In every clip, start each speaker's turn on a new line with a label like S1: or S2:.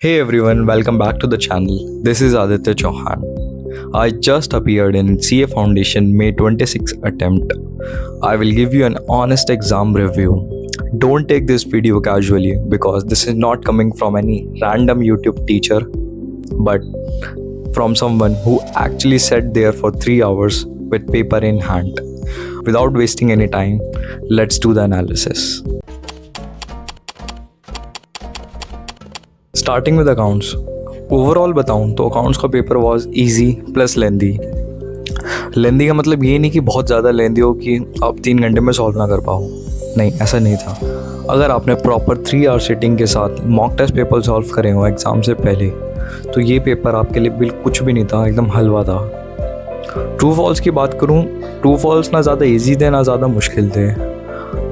S1: Hey everyone, welcome back to the channel. This is Aditya Chauhan. I just appeared in CA Foundation May 26 attempt. I will give you an honest exam review. Don't take this video casually because this is not coming from any random YouTube teacher, but from someone who actually sat there for 3 hours with paper in hand. Without wasting any time, let's do the analysis. Starting with accounts. Overall बताऊं तो accounts का paper was easy plus लेंदी। लेंदी का मतलब ये नहीं कि बहुत ज़्यादा लेंदी हो कि आप 3 घंटे में सॉल्व ना कर पाओ, नहीं ऐसा नहीं था। अगर आपने प्रॉपर 3 आवर सिटिंग के साथ मॉक टेस्ट पेपर सॉल्व करे हो एग्ज़ाम से पहले तो ये पेपर आपके लिए बिल्कुल कुछ भी नहीं था, एकदम हलवा था। ट्रू फॉल्स की बात करूँ, ट्रू फॉल्स ना ज़्यादा ईजी थे ना ज़्यादा मुश्किल थे।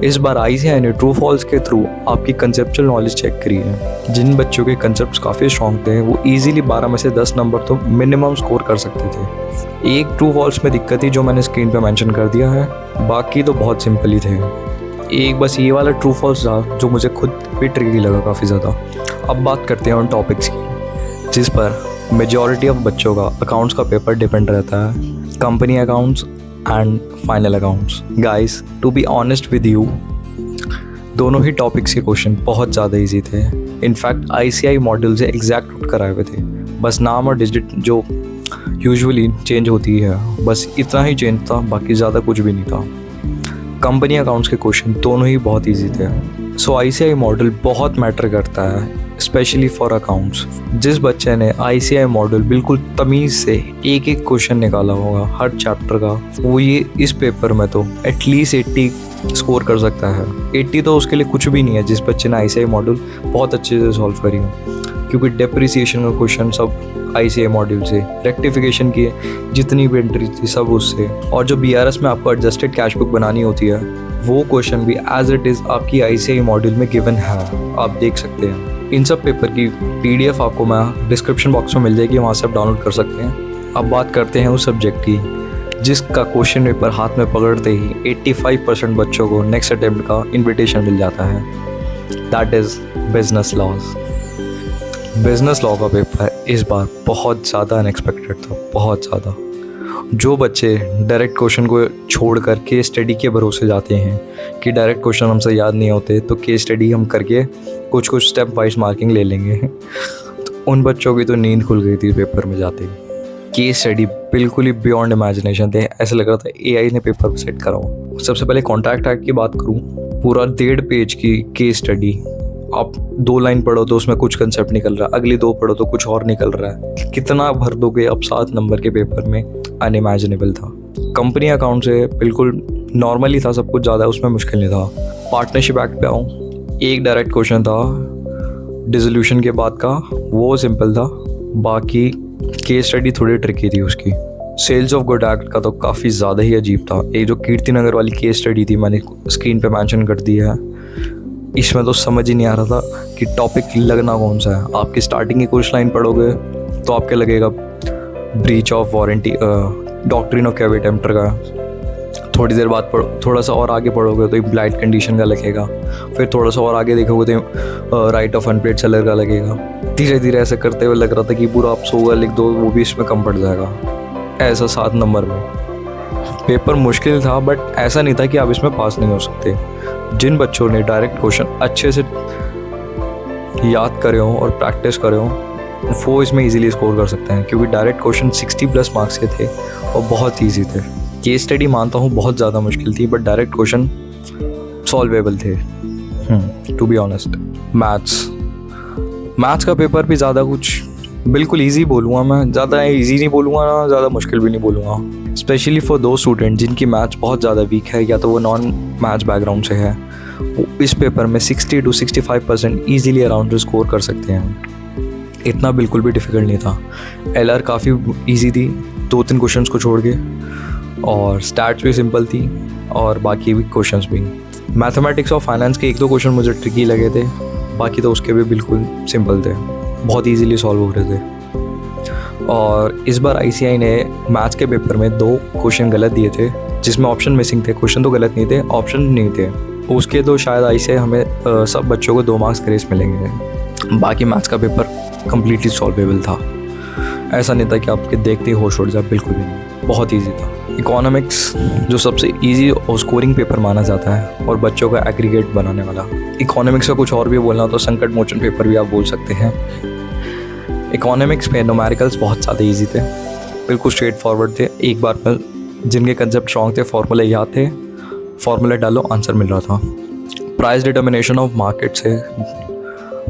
S1: इस बार ICAI ने ट्रू फॉल्स के थ्रू आपकी कंसेप्चुअल नॉलेज चेक करी है। जिन बच्चों के कंसेप्ट्स काफ़ी स्ट्रॉन्ग थे वो इजीली 12 में से 10 नंबर तो मिनिमम स्कोर कर सकते थे। एक ट्रू फॉल्स में दिक्कत थी जो मैंने स्क्रीन पे मेंशन कर दिया है, बाकी तो बहुत सिंपल ही थे। एक बस ये वाला ट्रू फॉल्स था जो मुझे खुद भी ट्रिकी लगा काफ़ी ज़्यादा। अब बात करते हैं उन टॉपिक्स की जिस पर मेजॉरिटी ऑफ बच्चों का अकाउंट्स का पेपर डिपेंड रहता है, company accounts and final accounts. Guys to be honest with you, दोनों ही टॉपिक्स के क्वेश्चन बहुत ज़्यादा इजी थे। इनफैक्ट ICAI मॉड्यूल से एग्जैक्ट उठ कर आए हुए थे, बस नाम और डिजिट जो यूजुअली चेंज होती है बस इतना ही चेंज था, बाकी ज़्यादा कुछ भी नहीं था। कंपनी अकाउंट्स के क्वेश्चन दोनों ही बहुत ईजी थे। सो ICAI मॉडल बहुत मैटर करता है स्पेशली फॉर अकाउंट्स। जिस बच्चे ने ICAI मॉडल बिल्कुल तमीज़ से एक एक क्वेश्चन निकाला होगा हर चैप्टर का, वो ये इस पेपर में तो एटलीस्ट 80 स्कोर कर सकता है। 80 तो उसके लिए कुछ भी नहीं है जिस बच्चे ने ICAI मॉडल बहुत अच्छे से सॉल्व करी हो, क्योंकि डेप्रिसिएशन का क्वेश्चन सब ICAI मॉड्यूल से, रेक्टिफिकेशन की जितनी भी एंट्री थी सब उससे, और जो BRS में आपको एडजस्टेड कैश बुक बनानी होती है वो क्वेश्चन भी एज इट इज़ आपकी ICAI मॉड्यूल में गिवन है, आप देख सकते हैं। इन सब पेपर की PDF आपको मैं डिस्क्रिप्शन बॉक्स में मिल जाएगी, वहाँ से आप डाउनलोड कर सकते हैं। अब बात करते हैं उस सब्जेक्ट की जिसका क्वेश्चन पेपर हाथ में पकड़ते ही 85% बच्चों को नेक्स्ट अटेम्प्ट का इन्विटेशन मिल जाता है। That is business laws. Business law का पेपर इस बार बहुत ज़्यादा अनएक्सपेक्टेड था, बहुत ज़्यादा। जो बच्चे डायरेक्ट क्वेश्चन को छोड़ कर केस स्टडी के भरोसे जाते हैं कि डायरेक्ट क्वेश्चन हमसे याद नहीं होते तो केस स्टडी हम करके कुछ कुछ स्टेप वाइज मार्किंग ले लेंगे, तो उन बच्चों की तो नींद खुल गई थी पेपर में जाते ही। केस स्टडी बिल्कुल ही बियॉन्ड इमेजिनेशन थे, ऐसा लग रहा था AI ने पेपर सेट करा हो। सबसे पहले कॉन्ट्रैक्ट एक्ट की बात करूँ, पूरा 1.5 पेज की केस स्टडी। आप 2 लाइन पढ़ो तो उसमें कुछ कंसेप्ट निकल रहा है, अगली 2 पढ़ो तो कुछ और निकल रहा है। कितना भर दोगे अब 7 नंबर के पेपर में, अनइमेजिनेबल था। कंपनी अकाउंट से बिल्कुल नॉर्मली था सब कुछ, ज़्यादा उसमें मुश्किल नहीं था। पार्टनरशिप एक्ट पे आऊँ, एक डायरेक्ट क्वेश्चन था डिसोल्यूशन के बाद का, वो सिंपल था, बाकी केस स्टडी थोड़ी ट्रिकी थी उसकी। सेल्स ऑफ गुड एक्ट का तो काफ़ी ज़्यादा ही अजीब था। एक जो कीर्तिनगर वाली केस स्टडी थी मैंने स्क्रीन पे मेंशन कर दी है, इसमें तो समझ ही नहीं आ रहा था कि टॉपिक लगना कौन सा है। आपकी स्टार्टिंग की कुछ लाइन पढ़ोगे तो आपके लगेगा breach of warranty, doctrine of caveat emptor का। थोड़ी देर बाद थोड़ा सा और आगे पढ़ोगे तो इम्प्लाइड कंडीशन का लगेगा, फिर थोड़ा सा और आगे देखोगे तो राइट ऑफ अनपेड सेलर का लगेगा। धीरे धीरे ऐसे करते हुए लग रहा था कि पूरा आप 100 लिख दो वो भी इसमें कम पड़ जाएगा। ऐसा 7 नंबर में पेपर मुश्किल था, बट ऐसा नहीं था कि आप इसमें पास नहीं हो सकते। जिन बच्चों ने डायरेक्ट क्वेश्चन अच्छे से याद करे हों और प्रैक्टिस करे हों वो इसमें इजीली स्कोर कर सकते हैं, क्योंकि डायरेक्ट क्वेश्चन 60+ मार्क्स के थे और बहुत ईजी थे। केस स्टडी मानता हूँ बहुत ज़्यादा मुश्किल थी, बट डायरेक्ट क्वेश्चन सॉल्वेबल थे टू बी ऑनेस्ट। मैथ्स का पेपर भी ज़्यादा कुछ बिल्कुल ईजी बोलूँगा मैं, ज़्यादा ईजी नहीं बोलूँगा ना ज़्यादा मुश्किल भी नहीं बोलूँगा। स्पेशली फॉर दो स्टूडेंट जिनकी मैथ्स बहुत ज़्यादा वीक है या तो वो नॉन मैथ्स बैकग्राउंड से है, वो इस पेपर में 60 to 65% ईजीली अराउंड स्कोर कर सकते हैं। इतना बिल्कुल भी डिफ़िकल्ट नहीं था। LR काफ़ी ईजी थी 2-3 क्वेश्चंस को छोड़ के, और स्टैट्स भी सिंपल थी और बाकी भी क्वेश्चंस भी। मैथमेटिक्स और फाइनेंस के 1-2 क्वेश्चन मुझे ट्रिकी लगे थे, बाकी तो उसके भी बिल्कुल सिंपल थे, बहुत ईजीली सॉल्व हो रहे थे। और इस बार ICAI ने मैथ्स के पेपर में 2 क्वेश्चन गलत दिए थे जिसमें ऑप्शन मिसिंग थे। क्वेश्चन तो गलत नहीं थे, ऑप्शन नहीं थे। उसके तो शायद ICAI हमें सब बच्चों को 2 मार्क्स ग्रेस मिलेंगे। बाकी मैथ्स का पेपर कम्प्लीटली सॉल्वेबल था। ऐसा नहीं था कि आपके देखते ही होश उड़ जाए, बिल्कुल भी नहीं, बहुत ईजी था। इकोनॉमिक्स जो सबसे ईजी और स्कोरिंग पेपर माना जाता है और बच्चों का एग्रीगेट बनाने वाला। इकोनॉमिक्स का कुछ और भी बोलना तो संकट मोचन पेपर भी आप बोल सकते हैं। इकोनॉमिक्स में न्यूमेरिकल्स बहुत ज़्यादा ईजी थे, बिल्कुल स्ट्रेट फॉरवर्ड थे। एक बार में जिनके कंसेप्ट स्ट्रॉन्ग थे, फॉर्मूले याद थे, फॉर्मूले डालो आंसर मिल रहा था। प्राइस डिटर्मिनेशन ऑफ मार्केट से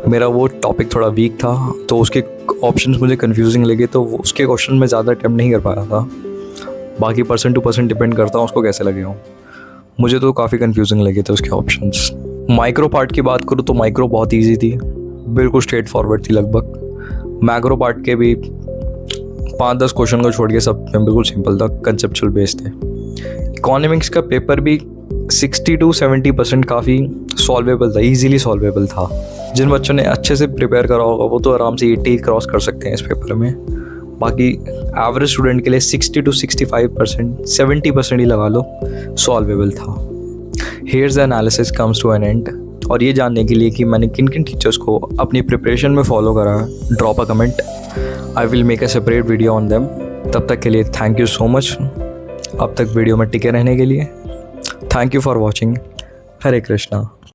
S1: मेरा वो टॉपिक थोड़ा वीक था, तो उसके ऑप्शंस मुझे कंफ्यूजिंग लगे, तो उसके क्वेश्चन में ज़्यादा अटैम्प्ट नहीं कर पाया था। बाकी पर्सन टू पर्सन डिपेंड करता हूँ उसको कैसे लगे हों। मुझे तो काफ़ी कंफ्यूजिंग लगे थे उसके ऑप्शंस। माइक्रो पार्ट की बात करूँ तो माइक्रो बहुत ईजी थी, बिल्कुल स्ट्रेट फॉरवर्ड थी लगभग। मैक्रो पार्ट के भी 5-10 क्वेश्चन को छोड़ के सब बिल्कुल सिंपल था, कंसेप्चुअल बेस्ड थे। इकोनॉमिक्स का पेपर भी 60 to 70% काफ़ी सॉल्वेबल था, ईजीली सॉल्वेबल था। जिन बच्चों ने अच्छे से प्रिपेयर करा होगा वो तो आराम से 80 क्रॉस कर सकते हैं इस पेपर में। बाकी एवरेज स्टूडेंट के लिए 60 to 65%, 70% ही लगा लो, सॉल्वेबल था। Here's the analysis comes to an end. और ये जानने के लिए कि मैंने किन किन टीचर्स को अपनी प्रिपरेशन में फॉलो करा, drop a comment, I will make a separate video on them. तब तक के लिए थैंक यू सो मच, अब तक वीडियो में टिके रहने के लिए। Thank you for watching. Hare Krishna.